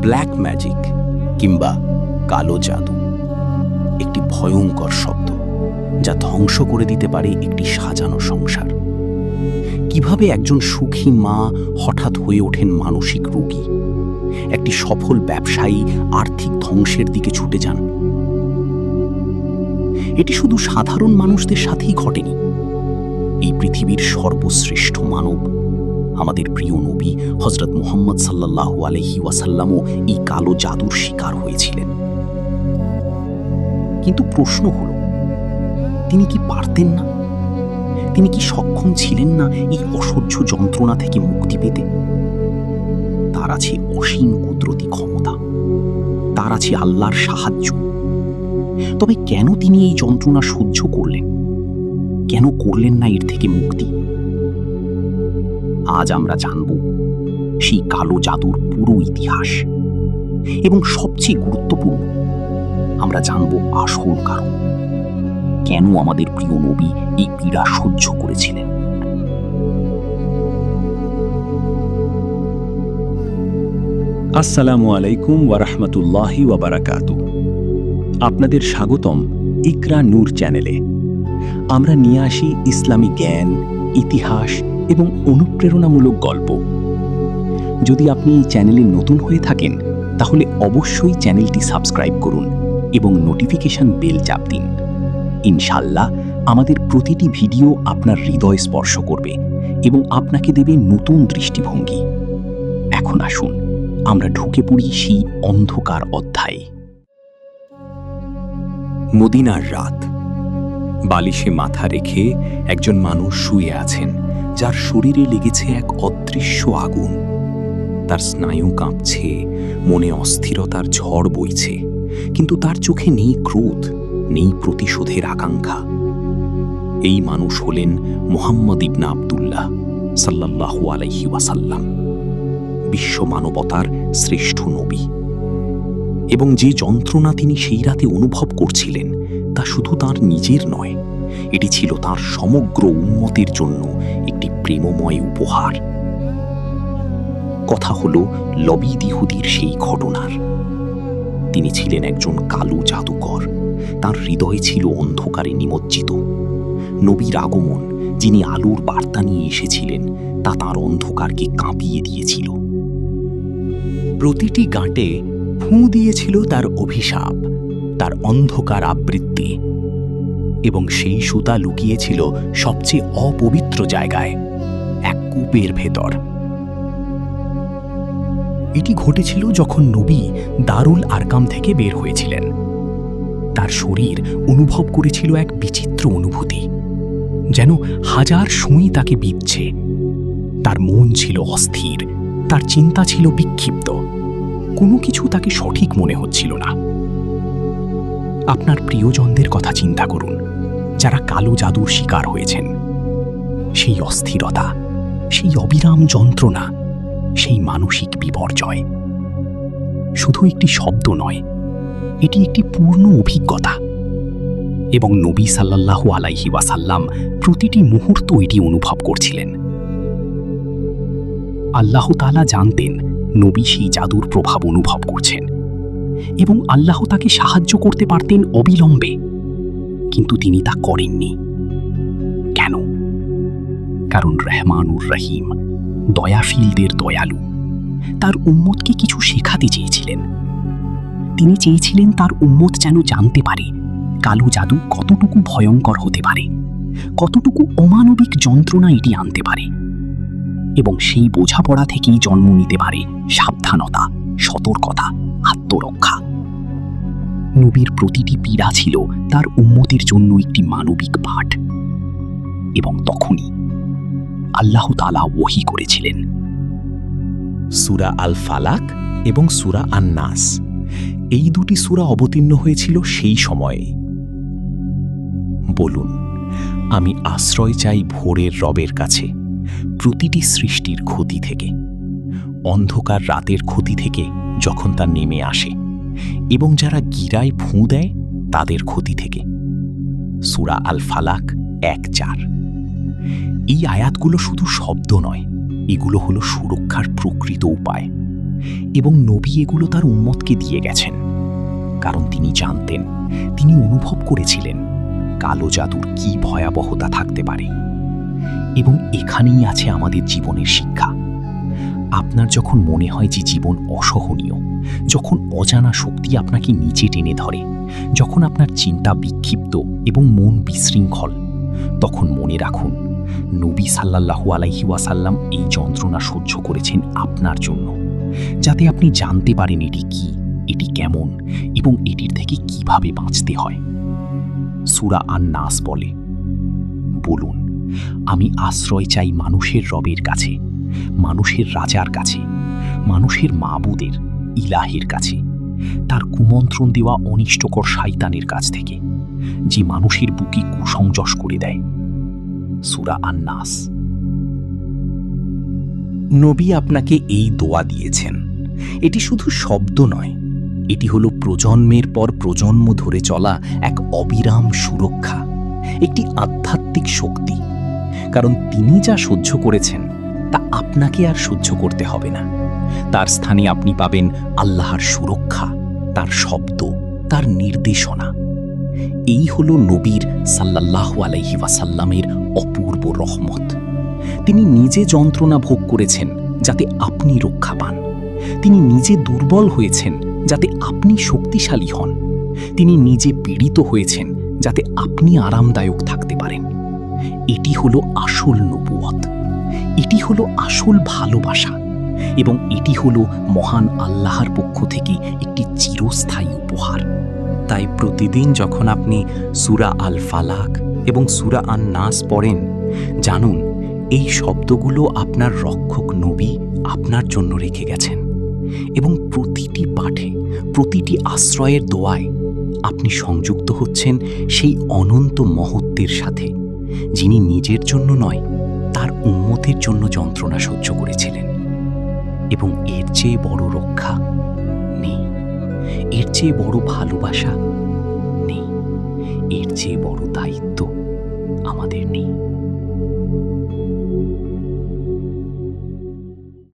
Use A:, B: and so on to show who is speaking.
A: Black magic কিংবা কালো জাদু একটি ভয়ঙ্কর শব্দ, যা ধ্বংস করে দিতে পারে একটি সাজানো সংসার। কিভাবে একজন সুখী মা হঠাৎ হয়ে ওঠেন মানসিক রোগী, একটি সফল ব্যবসায়ী আর্থিক ধ্বংসের দিকে ছুটে যান। এটি শুধু সাধারণ মানুষদের সাথেই ঘটেনি। এই পৃথিবীর সর্বশ্রেষ্ঠ মানব, আমাদের প্রিয় নবী হযরত মুহাম্মদ সাল্লাল্লাহু আলাইহি ওয়াসাল্লামও এই কালো জাদুর শিকার হয়েছিলেন। কিন্তু প্রশ্ন হল, তিনি কি পারতেন না? তিনি কি সক্ষম ছিলেন না এই অসহ্য যন্ত্রণা থেকে মুক্তি পেতে? তার আছে অসীম কুদরতি ক্ষমতা, তার আছে আল্লাহর সাহায্য। তবে কেন তিনি এই যন্ত্রণা সহ্য করলেন? কেন করলেন না এর থেকে মুক্তি? আজ আমরা জানব সেই কালো জাদুর পুরো ইতিহাস, এবং সবচেয়ে গুরুত্বপূর্ণ, আমরা জানব আসল কারণ, কেন আমাদের প্রিয় নবী এই পীড়া সহ্য করেছিলেন।
B: আসসালামু আলাইকুম ওয়া রাহমাতুল্লাহি ওয়া বারাকাতুহু। আপনাদের স্বাগতম ইকরা নূর চ্যানেলে। আমরা নিয়ে আসি ইসলামী জ্ঞান, ইতিহাস এবং অনুপ্রেরণামূলক গল্প। যদি আপনি এই চ্যানেলে নতুন হয়ে থাকেন, তাহলে অবশ্যই চ্যানেলটি সাবস্ক্রাইব করুন এবং নোটিফিকেশন বেল চাপ দিন। ইনশাআল্লাহ আমাদের প্রতিটি ভিডিও আপনার হৃদয় স্পর্শ করবে এবং আপনাকে দেবে নতুন দৃষ্টিভঙ্গি। এখন আসুন আমরা ঢুকে পড়ি সেই অন্ধকার অধ্যায়ে।
A: মদিনার রাত। বালিশে মাথা রেখে একজন মানুষ শুয়ে আছেন, যার শরীরে লেগেছে এক অদৃশ্য আগুন। তার স্নায়ু কাঁপছে, মনে অস্থিরতার ঝড় বইছে, কিন্তু তার চোখে নেই ক্রোধ, নেই প্রতিশোধের আকাঙ্ক্ষা। এই মানুষ হলেন মুহাম্মদ ইবনে আব্দুল্লাহ সাল্লাল্লাহু আলাইহি ওয়াসাল্লাম, বিশ্ব মানবতার শ্রেষ্ঠ নবী। এবং যে যন্ত্রণা তিনি সেই রাতে অনুভব করছিলেন, তা শুধু তার নিজের নয়, এটি ছিল তার সমগ্র উম্মতের জন্য একটি প্রেমময় উপহার। কথা হলো লবিদ ইহুদির সেই ঘটনার। তিনি ছিলেন একজন কালো জাদুকর, তার হৃদয় ছিল অন্ধকারে নিমজ্জিত। নবীর আগমন, যিনি আলোর বার্তা নিয়ে এসেছিলেন, তা তার অন্ধকারকে কাঁপিয়ে দিয়েছিল।
C: প্রতিটি গাঁটে ফুঁ দিয়েছিল তার অভিশাপ, তার অন্ধকার আবৃত্তি, এবং সেই সুতা লুকিয়েছিল সবচেয়ে অপবিত্র জায়গায়, এক কূপের ভেতর। এটি ঘটেছিল যখন নবী দারুল আরকাম থেকে বের হয়েছিলেন। তার শরীর অনুভব করেছিল এক বিচিত্র অনুভূতি, যেন হাজার সুই তাকে বিঁধছে। তার মন ছিল অস্থির, তার চিন্তা ছিল বিক্ষিপ্ত, কোনো কিছু তাকে সঠিক মনে হচ্ছিল না। আপনার প্রিয়জনদের কথা চিন্তা করুন, যারা কালো জাদুর শিকার হয়েছেন। সেই অস্থিরতা, সেই অবিরাম যন্ত্রণা, সেই মানসিক বিপর্যয় শুধু একটি শব্দ নয়, এটি একটি পূর্ণ অভিজ্ঞতা। এবং নবী সাল্লাল্লাহু আলাইহি ওয়াসাল্লাম প্রতিটি মুহূর্ত এটি অনুভব করছিলেন। আল্লাহ তাআলা জানতেন নবী সেই জাদুর প্রভাব অনুভব করছেন, এবং আল্লাহ তাকে সাহায্য করতে পারতেন অবিলম্বে, কিন্তু তিনি তা করেননি। কেন? কারণ রহমানুর রহিম, দয়াশীলদের দয়ালু, তার উম্মতকে কিছু শেখাতে চেয়েছিলেন। তিনি চেয়েছিলেন তার উম্মত যেন জানতে পারে কালো জাদু কতটুকু ভয়ঙ্কর হতে পারে, কতটুকু অমানবিক যন্ত্রণা এটি আনতে পারে, এবং সেই বোঝাপড়া থেকেই জন্ম নিতে পারে সাবধানতা, সতর্কতা, আত্মরক্ষা। নবীর প্রতিটি পীড়া ছিল তার উম্মতের জন্য একটি মানবিক পাঠ। এবং তখনই আল্লাহ তাআলা ওহী করেছিলেন
B: সূরা আল ফালাক এবং সূরা আন নাস। এই দুটি সূরা অবতীর্ণ হয়েছিল সেই সময়ে। বলুন, আমি আশ্রয় চাই ভোরের রবের কাছে, প্রতিটি সৃষ্টির ক্ষতি থেকে, অন্ধকার রাতের ক্ষতি থেকে যখন তা নেমে আসে, এবং যারা গিরায় ফুঁ দেয় তাদের ক্ষতি থেকে। সূরা আল ফালাক ১:৪। এই আয়াতগুলো শুধু শব্দ নয়, এগুলো হলো সুরক্ষার প্রকৃত উপায়।
C: এবং নবী এগুলো তার উম্মতকে দিয়ে গেছেন, কারণ তিনি জানতেন, তিনি অনুভব করেছিলেন কালো জাদুর কি ভয়াবহতা থাকতে পারে। এবং এখানেই আছে আমাদের জীবনের শিক্ষা। আপনার যখন মনে হয় যে জীবন অসহনীয়, যখন অজানা শক্তি আপনাকে নিচে টেনে ধরে, যখন আপনার চিন্তা বিক্ষিপ্ত এবং মন বিশৃঙ্খল, তখন মনে রাখুন নবী সাল্লাল্লাহু আলাইহি ওয়াসাল্লাম এই যন্ত্রণা সহ্য করেছেন আপনার জন্য, যাতে আপনি জানতে পারেন এটি কি, এটি কেমন এবং এটির থেকে কিভাবে বাঁচতে হয়। সূরা আন-নাস বলে, বলুন, আমি আশ্রয় চাই মানুষের রবের কাছে, মানুষের রাজার কাছে, মানুষের মাবুদের, ইলাহের কাছে, তার কুমন্ত্রণ দেওয়া অনিষ্টকর শয়তানের কাছ থেকে, যে মানুষের বুকে কুসংযশ করে দেয়। সূরা আন-নাস।
B: নবী আপনাকে এই দোয়া দিয়েছেন। এটি শুধু শব্দ নয়, এটি হলো প্রজন্মের পর প্রজন্ম ধরে চলা এক অবিরাম সুরক্ষা, একটি আধ্যাত্মিক শক্তি। কারণ তিনি যা সহ্য করেছেন তা আপনাকে আর সহ্য করতে হবে না। তার স্থানে আপনি পাবেন আল্লাহর সুরক্ষা, তার শব্দ, তার নির্দেশনা। এই হলো নবীর সাল্লাল্লাহু আলাইহি ওয়াসাল্লামের অপূর্ব রহমত। তিনি নিজে যন্ত্রণা ভোগ করেছেন যাতে আপনি রক্ষা পান। তিনি নিজে দুর্বল হয়েছেন যাতে আপনি শক্তিশালী হন। তিনি নিজে পীড়িত হয়েছেন যাতে আপনি আরামদায়ক থাকতে পারেন। এটি হলো আসল নবুয়ত, এটি হলো আসল ভালোবাসা, এবং এটি হলো মহান আল্লাহর পক্ষ থেকে একটি চিরস্থায়ী উপহার।
A: তাই প্রতিদিন যখন আপনি সূরা আল ফালাক এবং সূরা আন-নাস পড়েন, জানুন এই শব্দগুলো আপনার রক্ষক নবী আপনার জন্য রেখে গেছেন। এবং প্রতিটি পাঠে, প্রতিটি আশ্রয়ের দোয়ায় আপনি সংযুক্ত হচ্ছেন সেই অনন্ত মহত্বের সাথে, যিনি নিজের জন্য নয়, তার উম্মতের জন্য যন্ত্রণা সহ্য করেছিলেন। এবং এর চেয়ে বড় রক্ষা নেই, এর চেয়ে বড় ভালোবাসা নেই, এর চেয়ে বড় দায়িত্ব আমাদের নেই।